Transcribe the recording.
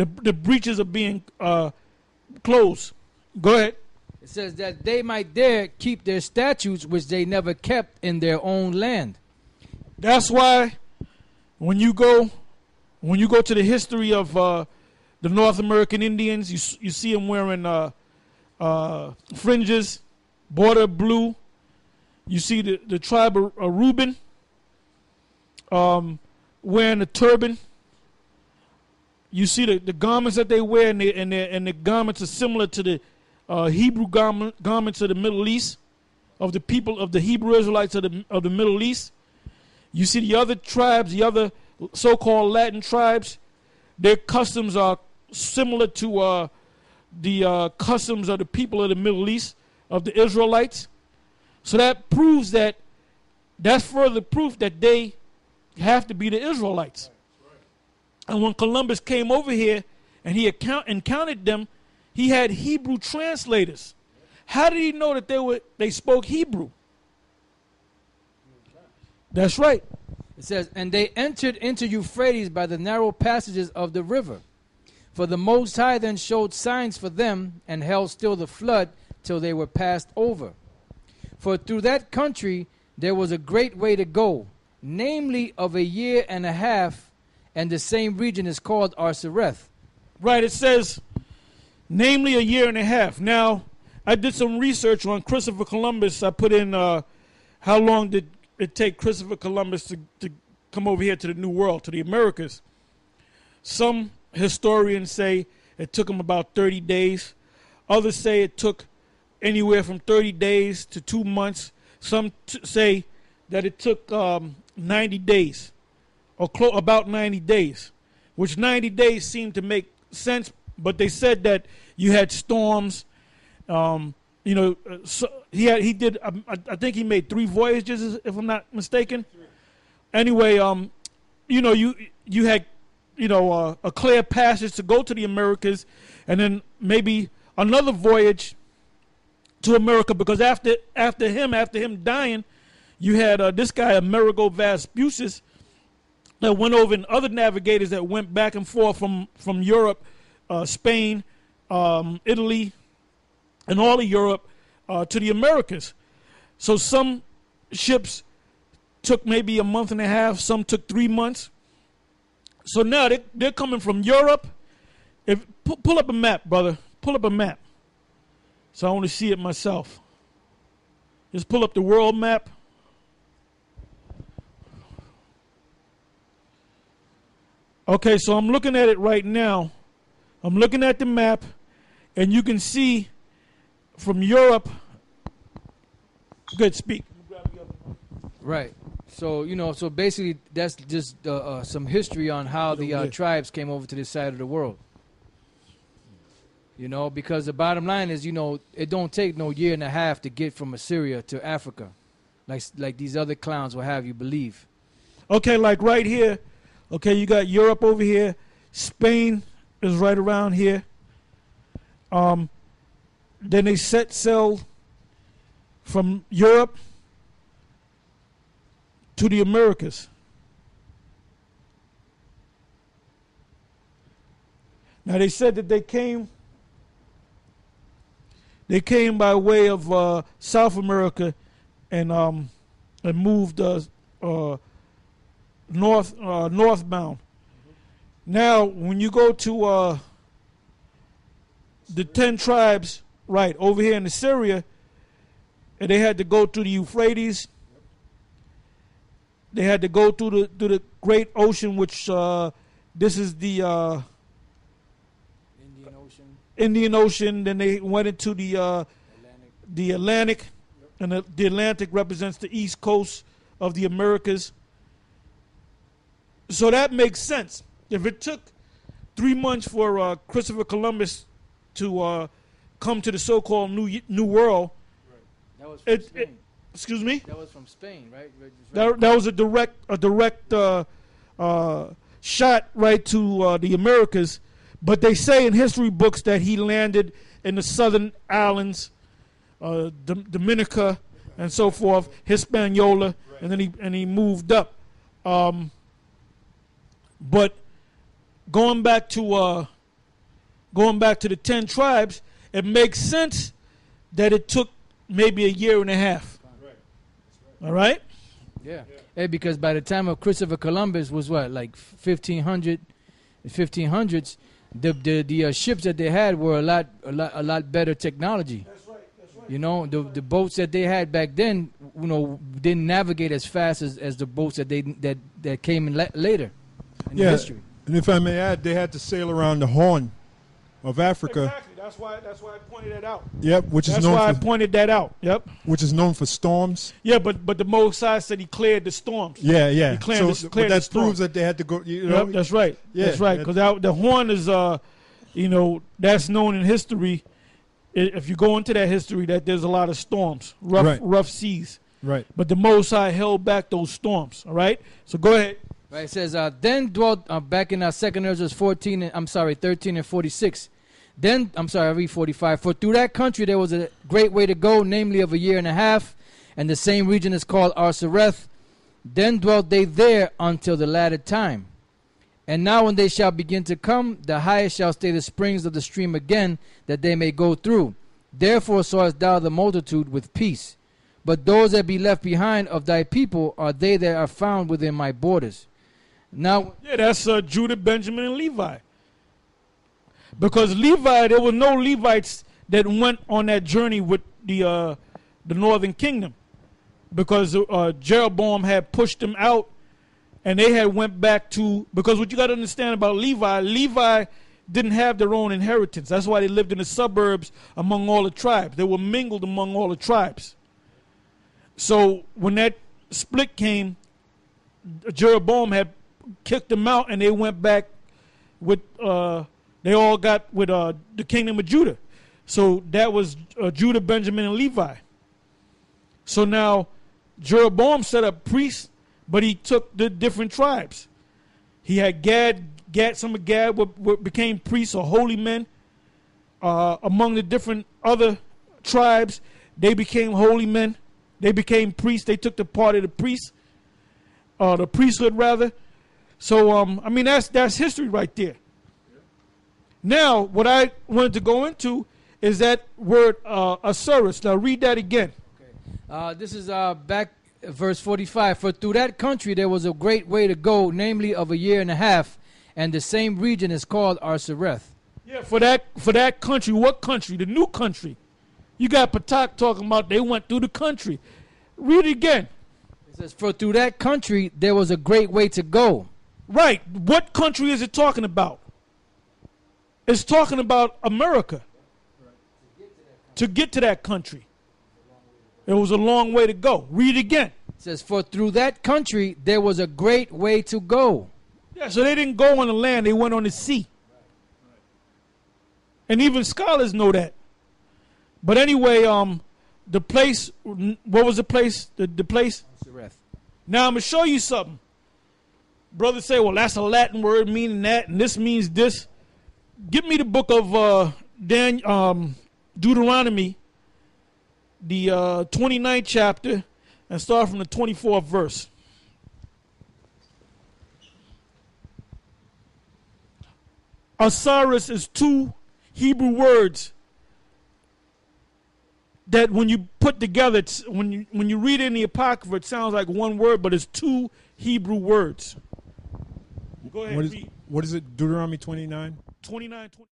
the breaches are being closed. Go ahead. It says that they might there keep their statutes which they never kept in their own land. That's why when you go to the history of the North American Indians, you see them wearing fringes, border blue. You see the tribe of Reuben wearing a turban. You see the garments that they wear, and the garments are similar to the Hebrew garments of the Middle East, of the people of the Hebrew Israelites of the Middle East. You see the other tribes, the other so-called Latin tribes, their customs are similar to the customs of the people of the Middle East, of the Israelites. So that proves that's further proof that they have to be the Israelites. And when Columbus came over here and he encountered them, he had Hebrew translators. How did he know that they spoke Hebrew? That's right. It says, and they entered into Euphrates by the narrow passages of the river. For the Most High then showed signs for them, and held still the flood till they were passed over. For through that country there was a great way to go, namely of a year and a half, and the same region is called Arsareth. Right, it says, namely a year and a half. Now, I did some research on Christopher Columbus. I put in how long did it take Christopher Columbus to come over here to the New World, to the Americas. Some historians say it took him about 30 days. Others say it took anywhere from 30 days to 2 months. Some say that it took 90 days, or about 90 days, which 90 days seemed to make sense, but they said that you had storms. So he did. I think he made 3 voyages, if I'm not mistaken. Anyway, you had a clear passage to go to the Americas, and then maybe another voyage to America, because after him dying, you had this guy Amerigo Vespucius that went over, and other navigators that went back and forth from Europe, Spain, Italy, and all of Europe to the Americas. So some ships took maybe a month and a half, some took 3 months. So now they're coming from Europe. Pull up a map, brother. Pull up a map. So I want to see it myself. Just pull up the world map. Okay, so I'm looking at it right now. I'm looking at the map, and you can see from Europe. Good, speak. Right. So, so basically that's just some history on how the tribes came over to this side of the world. Because the bottom line is, it don't take no year and a half to get from Assyria to Africa, like these other clowns will have you believe. Okay, like right here. Okay, you got Europe over here. Spain is right around here. Then they set sail from Europe to the Americas. Now they said that they came by way of South America and moved northbound. Now, when you go to the 10 tribes, right over here in Assyria, and they had to go through the Euphrates. They had to go through the Great Ocean, which this is the Indian Ocean. Then they went into the Atlantic, and the Atlantic represents the east coast of the Americas. So that makes sense. If it took 3 months for Christopher Columbus to come to the so-called New World, that was from Spain. Excuse me? That was from Spain, right? That was a direct shot right to the Americas. But they say in history books that he landed in the southern islands, Dominica and so forth, Hispaniola, and then he moved up. But going back to going back to the 10 tribes, it makes sense that it took maybe a year and a half. All right? Yeah. Hey, because by the time of Christopher Columbus was what, like 1500s, the ships that they had were a lot better technology. That's right. You know, the boats that they had back then, you know, didn't navigate as fast as the boats that came in later in history. And if I may add, they had to sail around the Horn of Africa. Exactly. That's why I pointed that out. Yep, That's why I pointed that out. Yep. Which is known for storms. Yeah, but the Most High said he cleared the storms. Yeah. He cleared But that proves that they had to go. You know, yep, that's right. Yeah, that's right. Because the Horn is, that's known in history. If you go into that history, that there's a lot of storms, rough seas. Right. But the Most High held back those storms. All right. So go ahead. Right. It says, then dwelt back in 2 Esdras 13 and 46. Then, I read 45. For through that country there was a great way to go, namely of a year and a half, and the same region is called Arsareth. Then dwelt they there until the latter time. And now when they shall begin to come, the highest shall stay the springs of the stream again, that they may go through. Therefore sawest thou the multitude with peace. But those that be left behind of thy people are they that are found within my borders. Now, yeah, that's Judah, Benjamin, and Levi. Because Levi, there were no Levites that went on that journey with the northern kingdom, because Jeroboam had pushed them out, and they had went back to, because what you got to understand about Levi didn't have their own inheritance. That's why they lived in the suburbs among all the tribes. They were mingled among all the tribes. So when that split came, Jeroboam had kicked them out, and they went back with they all got with the kingdom of Judah. So that was Judah, Benjamin, and Levi. So now Jeroboam set up priests, but he took the different tribes. He had Gad, some of Gad became priests or holy men. Among the different other tribes, they became holy men. They became priests. They took the part of the priests, the priesthood rather. So that's history right there. Now, what I wanted to go into is that word Osiris. Now, read that again. Okay. This is back verse 45. For through that country there was a great way to go, namely of a year and a half, and the same region is called Arsareth. Yeah, for that country. What country? The new country. You got Patak talking about they went through the country. Read it again. It says, for through that country there was a great way to go. Right. What country is it talking about? It's talking about America. To get to that country. It was a long way to go. Read it again. It says, for through that country there was a great way to go. Yeah, so they didn't go on the land, they went on the sea. And even scholars know that. But anyway, the place, what was the place? The place? Now I'm going to show you something. Brothers say, well, that's a Latin word meaning that, and this means this. Give me the book of Deuteronomy, the 29th chapter, and start from the 24th verse. Osiris is two Hebrew words that when you put together, when you read it in the Apocrypha, it sounds like one word, but it's two Hebrew words. Go ahead, read. What is it? Deuteronomy 29? 29, 20.